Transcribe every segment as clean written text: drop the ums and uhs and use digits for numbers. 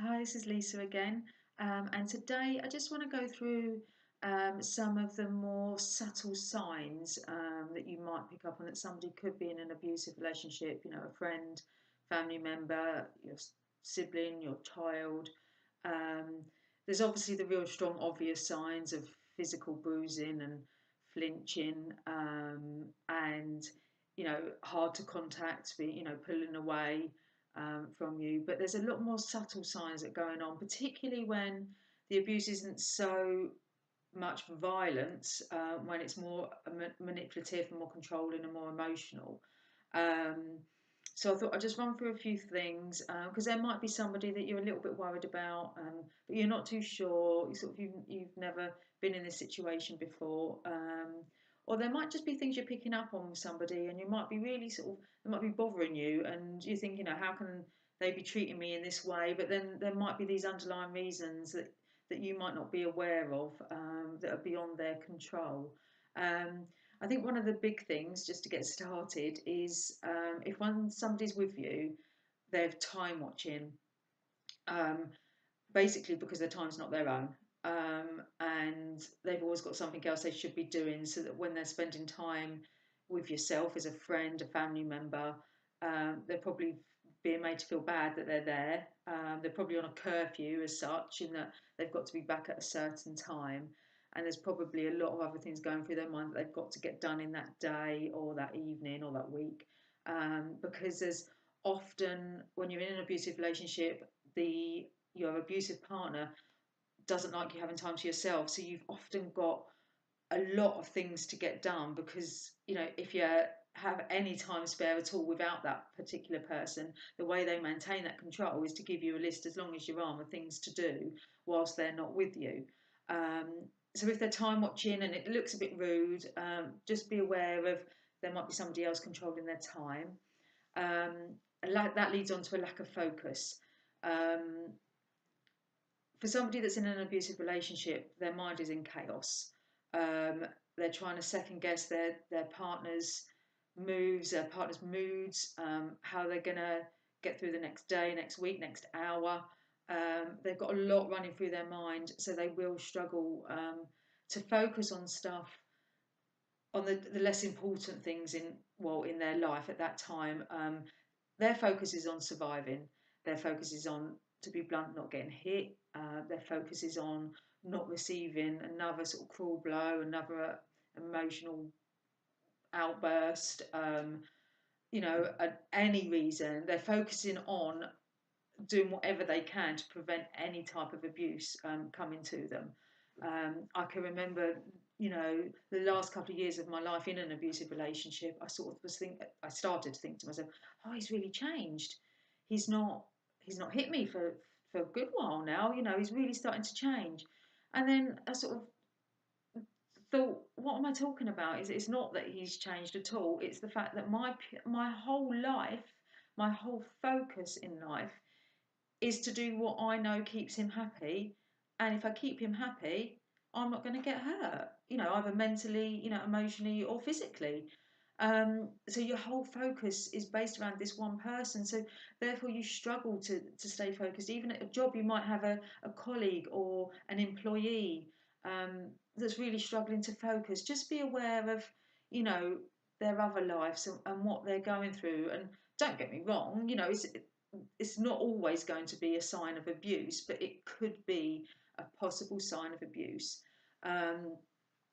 Hi, this is Lisa again. And today I just want to go through some of the more subtle signs that you might pick up on that somebody could be in an abusive relationship, a friend, family member, your sibling, your child. Um, there's obviously the real strong, obvious signs of physical bruising and flinching, and hard to contact, pulling away from you. But there's a lot more subtle signs that are going on, particularly when the abuse isn't so much violence, when it's more manipulative and more controlling and more emotional. Um, so I thought I'd just run through a few things because there might be somebody that you're a little bit worried about, but you're not too sure. You've never been in this situation before, or there might just be things you're picking up on with somebody, and you might be really it might be bothering you, and you think, how can they be treating me in this way? But then there might be these underlying reasons that you might not be aware of, that are beyond their control. Um, I think one of the big things, just to get started, is if when somebody's with you, they're time watching, um, basically because their time's not their own. And they've always got something else they should be doing, so that when they're spending time with yourself as a friend, a family member, they're probably being made to feel bad that they're there. They're probably on a curfew as such, in that they've got to be back at a certain time. And there's probably a lot of other things going through their mind that they've got to get done in that day or that evening or that week. Because there's often, when you're in an abusive relationship, your abusive partner doesn't like you having time to yourself. So you've often got a lot of things to get done because, if you have any time spare at all without that particular person, the way they maintain that control is to give you a list as long as your arm of things to do whilst they're not with you. So if they're time watching and it looks a bit rude, just be aware of there might be somebody else controlling their time. That leads on to a lack of focus. Um, for somebody that's in an abusive relationship, their mind is in chaos. Um, they're trying to second guess their partner's moves, their partner's moods, how they're going to get through the next day, next week, next hour. They've got a lot running through their mind, so they will struggle to focus on stuff, on the less important things in their life at that time. Their focus is on surviving. Their focus is on, to be blunt, not getting hit. Their focus is on not receiving another sort of cruel blow, another emotional outburst. At any reason, they're focusing on doing whatever they can to prevent any type of abuse coming to them. I can remember, the last couple of years of my life in an abusive relationship, I started to think to myself, oh, he's really changed. He's not, he's not hit me for a good while now. He's really starting to change. And then I sort of thought, what am I talking about? It's not that he's changed at all. It's the fact that my whole life, my whole focus in life is to do what I know keeps him happy. And if I keep him happy, I'm not going to get hurt, either mentally, emotionally or physically. So your whole focus is based around this one person. So therefore you struggle to stay focused. Even at a job, you might have a colleague or an employee that's really struggling to focus. Just be aware of, you know, their other lives and what they're going through. And don't get me wrong, it's not always going to be a sign of abuse, but it could be a possible sign of abuse. Um,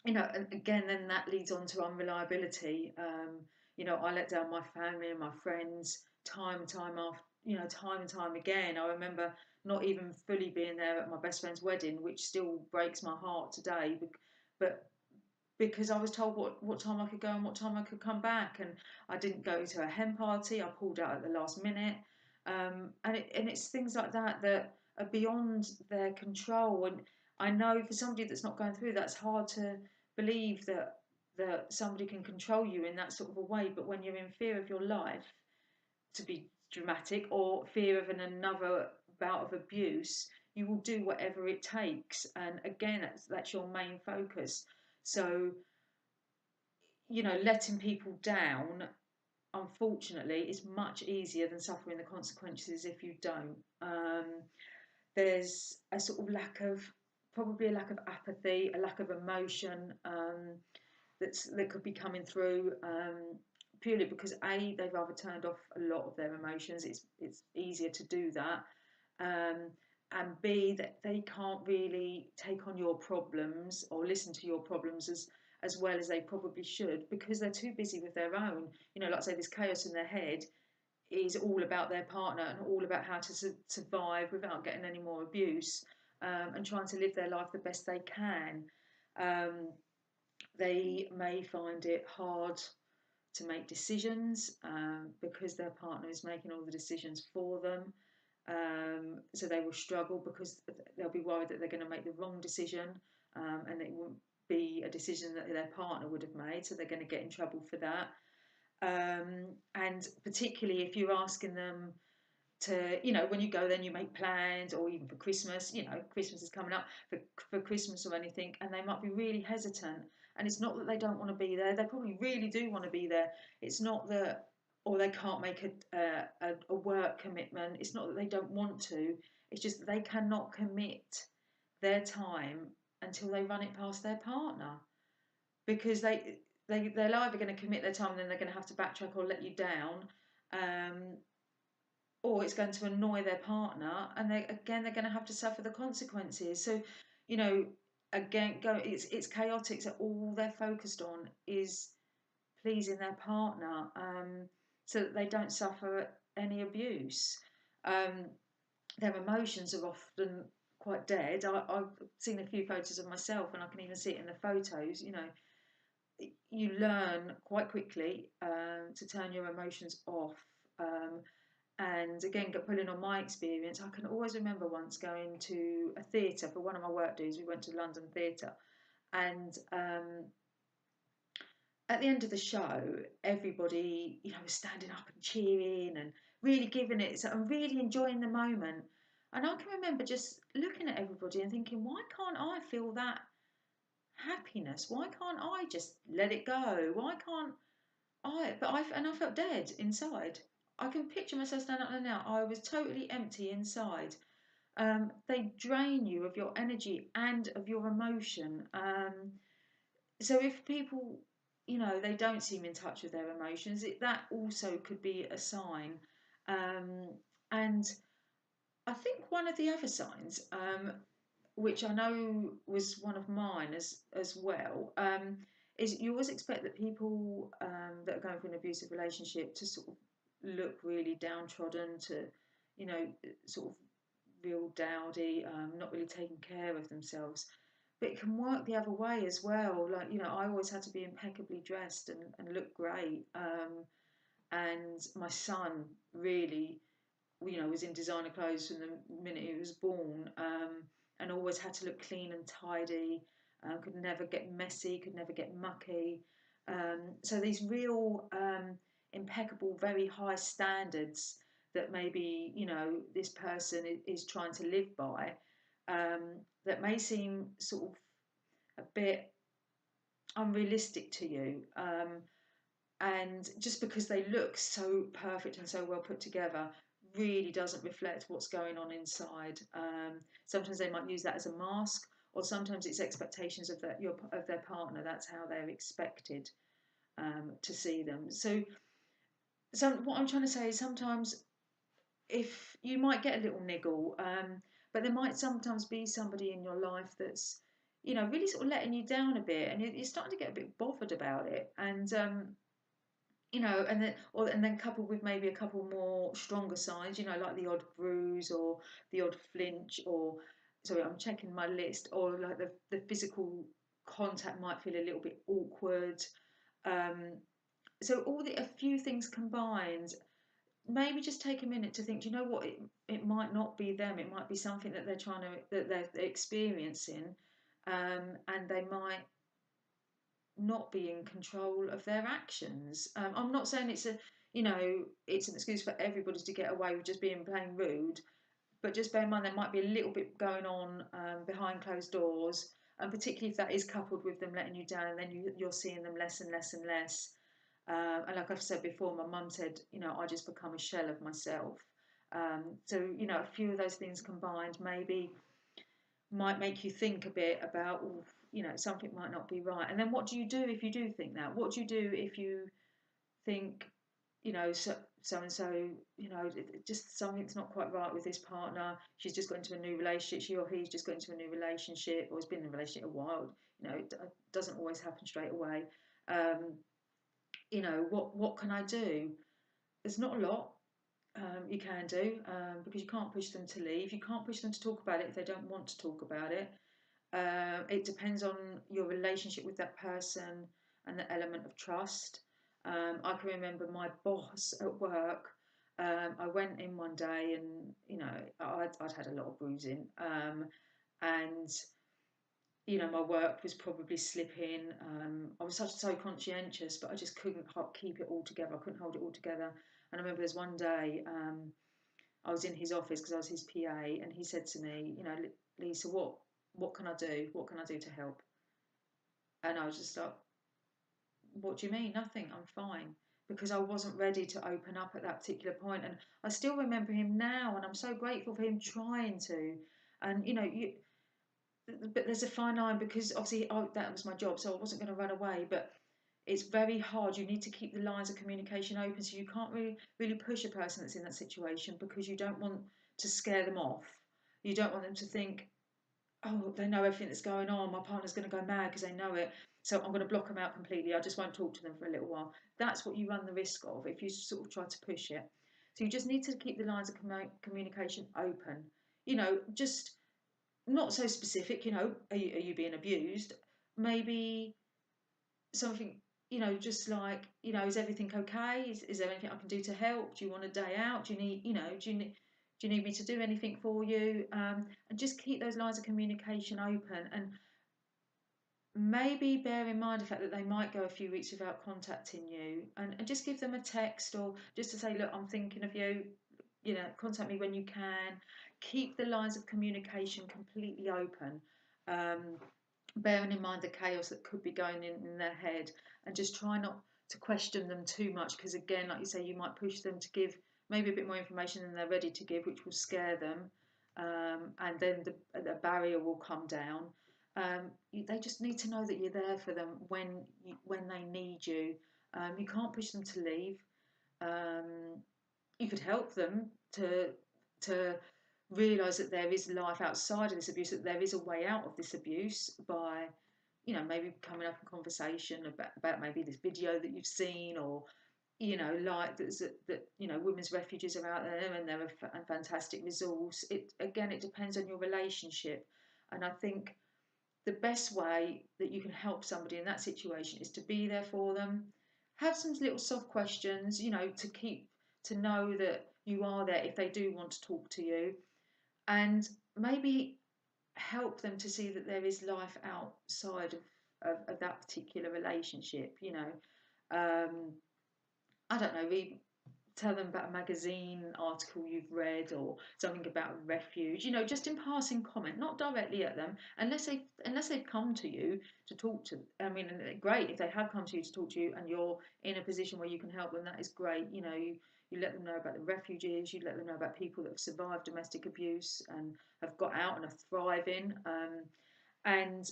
and again, then that leads on to unreliability. I let down my family and my friends time and time after, time and time again. I remember not even fully being there at my best friend's wedding, which still breaks my heart today. But because I was told what time I could go and what time I could come back, and I didn't go to a hen party. I pulled out at the last minute, and it's things like that that are beyond their control. And I know for somebody that's not going through, that's hard to believe that somebody can control you in that sort of a way. But when you're in fear of your life, to be dramatic, or fear of another bout of abuse, you will do whatever it takes. And again, that's your main focus. So, letting people down, unfortunately, is much easier than suffering the consequences if you don't. there's a sort of probably a lack of apathy, a lack of emotion, that could be coming through, purely because they've either turned off a lot of their emotions. It's easier to do that, um, and B, that they can't really take on your problems or listen to your problems as well as they probably should, because they're too busy with their own. Like I say, this chaos in their head is all about their partner and all about how to survive without getting any more abuse, and trying to live their life the best they can. Um, they may find it hard to make decisions, because their partner is making all the decisions for them. So they will struggle because they'll be worried that they're going to make the wrong decision, and it won't be a decision that their partner would have made. So they're going to get in trouble for that. And particularly if you're asking them to, when you go, then you make plans, or even for Christmas, Christmas is coming up, for Christmas or anything, and they might be really hesitant. And it's not that they don't want to be there; they probably really do want to be there. It's not that, or they can't make a work commitment. It's not that they don't want to. It's just that they cannot commit their time until they run it past their partner, because they're either going to commit their time and then they're going to have to backtrack or let you down, um, or it's going to annoy their partner, and they're going to have to suffer the consequences. So, you know, it's chaotic. So all they're focused on is pleasing their partner, so that they don't suffer any abuse. Um, their emotions are often quite dead. I've seen a few photos of myself, and I can even see it in the photos. You learn quite quickly, to turn your emotions off. And again, pulling on my experience, I can always remember once going to a theatre for one of my work dues. We went to London Theatre, and at the end of the show, everybody, was standing up and cheering and really giving it, so I'm really enjoying the moment. And I can remember just looking at everybody and thinking, why can't I feel that happiness? Why can't I just let it go? Why can't I felt dead inside. I can picture myself standing up there now. I was totally empty inside. They drain you of your energy and of your emotion. So if people, they don't seem in touch with their emotions, that also could be a sign. Um, and I think one of the other signs, which I know was one of mine as well, is you always expect that people, that are going through an abusive relationship to sort of look really downtrodden, to, sort of real dowdy, not really taking care of themselves. But it can work the other way as well. Like, I always had to be impeccably dressed and look great. And my son really, was in designer clothes from the minute he was born, and always had to look clean and tidy, could never get messy, could never get mucky. So these real, impeccable, very high standards that maybe, this person is trying to live by, that may seem sort of a bit unrealistic to you. And just because they look so perfect and so well put together really doesn't reflect what's going on inside. Sometimes they might use that as a mask, or sometimes it's expectations of their partner. That's how they're expected, to see them. So what I'm trying to say is, sometimes if you might get a little niggle, but there might sometimes be somebody in your life that's, really sort of letting you down a bit, and you're starting to get a bit bothered about it. And and then coupled with maybe a couple more stronger signs, like the odd bruise or the odd flinch, or, sorry, I'm checking my list, or like the physical contact might feel a little bit awkward. Um, so a few things combined, maybe just take a minute to think, do you know what, it might not be them, it might be something that they're experiencing, and they might not be in control of their actions. I'm not saying it's an excuse for everybody to get away with just being plain rude, but just bear in mind there might be a little bit going on, behind closed doors, and particularly if that is coupled with them letting you down, and then you're seeing them less and less and less. And like I've said before, my mum said, I just become a shell of myself. So, a few of those things combined maybe might make you think a bit about, something might not be right. And then what do you do if you do think that? What do you do if you think, so and so, just something's not quite right with this partner. She's just got into a new relationship. She or he's just got into a new relationship, or has been in a relationship a while. It doesn't always happen straight away. Um, what can I do? There's not a lot you can do, because you can't push them to leave. You can't push them to talk about it if they don't want to talk about it. It depends on your relationship with that person and the element of trust. I can remember my boss at work. I went in one day, and I'd had a lot of bruising, and my work was probably slipping. I was so conscientious, but I just couldn't keep it all together. I couldn't hold it all together. And I remember there's one day, I was in his office because I was his PA, and he said to me, Lisa, what can I do? What can I do to help? And I was just like, what do you mean? Nothing. I'm fine. Because I wasn't ready to open up at that particular point. And I still remember him now, and I'm so grateful for him trying to. And but there's a fine line, because obviously that was my job, so I wasn't going to run away. But it's very hard. You need to keep the lines of communication open, so you can't really push a person that's in that situation, because you don't want to scare them off. You don't want them to think, oh, they know everything that's going on. My partner's going to go mad because they know it. So I'm going to block them out completely. I just won't talk to them for a little while. That's what you run the risk of if you sort of try to push it. So you just need to keep the lines of communication open. Just not so specific. Are you being abused? Maybe something. Just like, is everything okay? Is there anything I can do to help? Do you want a day out? Do you need, do you need me to do anything for you? And just keep those lines of communication open, and maybe bear in mind the fact that they might go a few weeks without contacting you, and just give them a text, or just to say, look, I'm thinking of you, contact me when you can. Keep the lines of communication completely open, um, bearing in mind the chaos that could be going in their head, and just try not to question them too much, because again, like you say, you might push them to give maybe a bit more information than they're ready to give, which will scare them, and then the barrier will come down. They just need to know that you're there for them when they need you. You can't push them to leave. Um, you could help them to realise that there is life outside of this abuse, that there is a way out of this abuse, by maybe coming up in conversation about maybe this video that you've seen, or like that women's refuges are out there, and they're a fantastic resource. It depends on your relationship, and I think the best way that you can help somebody in that situation is to be there for them. Have some little soft questions, to know that you are there if they do want to talk to you, and maybe help them to see that there is life outside of that particular relationship. I don't know, tell them about a magazine article you've read, or something about refuge, just in passing comment, not directly at them, unless they've come to you to talk to. I mean, great if they have come to you to talk to you, and you're in a position where you can help them. That is great. You let them know about the refuges, you let them know about people that have survived domestic abuse and have got out and are thriving, and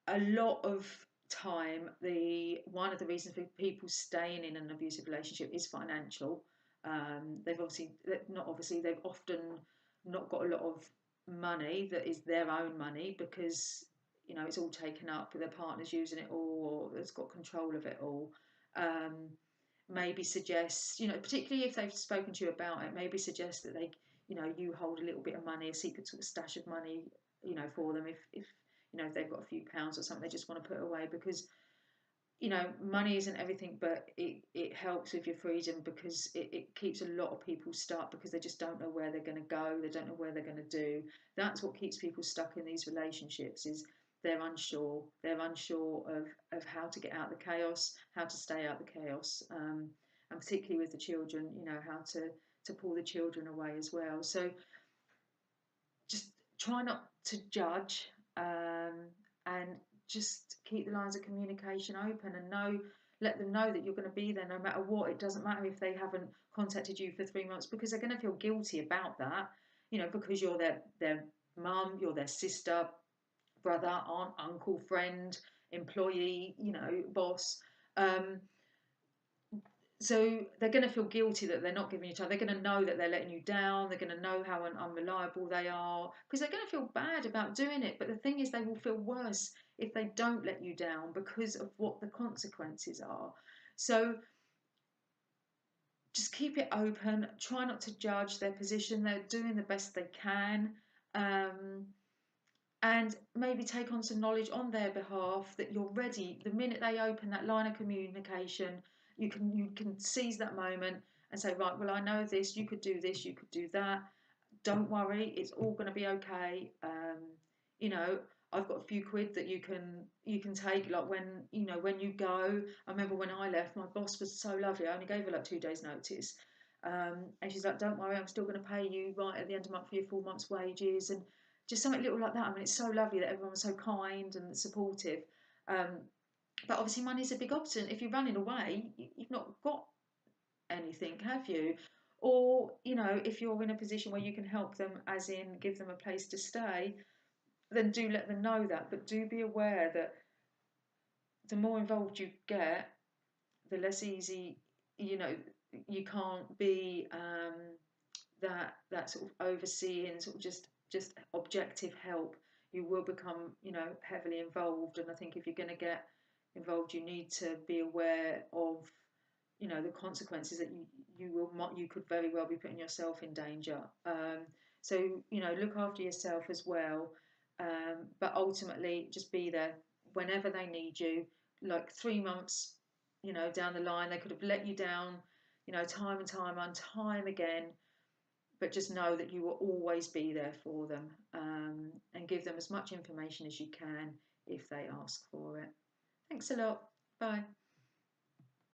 a lot of time, the one of the reasons for people staying in an abusive relationship is financial. They've often not got a lot of money that is their own money, because it's all taken up, their partner's using it all, or has got control of it all. um, Maybe suggest, particularly if they've spoken to you about it, maybe suggest that you hold a little bit of money, a secret sort of stash of money, for them, if they've got a few pounds or something they just want to put away, because money isn't everything, but it helps with your freedom, because it keeps a lot of people stuck, because they just don't know where they're going to go, they don't know where they're going to do. That's what keeps people stuck in these relationships, is they're unsure of how to get out of the chaos, how to stay out of the chaos, and particularly with the children, how to pull the children away as well. So just try not to judge, and just keep the lines of communication open, and let them know that you're going to be there no matter what. It doesn't matter if they haven't contacted you for 3 months, because they're going to feel guilty about that, because you're their mum, you're their sister, brother, aunt, uncle, friend, employee, boss. Um, so they're going to feel guilty that they're not giving you time. They're going to know that they're letting you down. They're going to know how unreliable they are, because they're going to feel bad about doing it. But the thing is, they will feel worse if they don't let you down, because of what the consequences are. So just keep it open. Try not to judge their position. They're doing the best they can. Um, and maybe take on some knowledge on their behalf, that you're ready the minute they open that line of communication. You can seize that moment and say, right, well, I know this, you could do this, you could do that, don't worry, it's all going to be okay. You know, I've got a few quid that you can take, like, when you go. I remember when I left, my boss was so lovely. I only gave her like 2 days notice. And she's like, don't worry, I'm still going to pay you right at the end of the month for your full month's wages, and just something little like that. I mean, it's so lovely that everyone was so kind and supportive. Um, but obviously money's a big option. If you're running away, you've not got anything, have you? Or, if you're in a position where you can help them, as in give them a place to stay, then do let them know that. But do be aware that the more involved you get, the less easy, you can't be that sort of overseeing, sort of just objective help. You will become, heavily involved. And I think if you're going to get involved, you need to be aware of, the consequences, that you could very well be putting yourself in danger. So look after yourself as well. But ultimately, just be there whenever they need you. Like 3 months, down the line, they could have let you down, time and time again. But just know that you will always be there for them, and give them as much information as you can if they ask for it. Thanks a lot. Bye.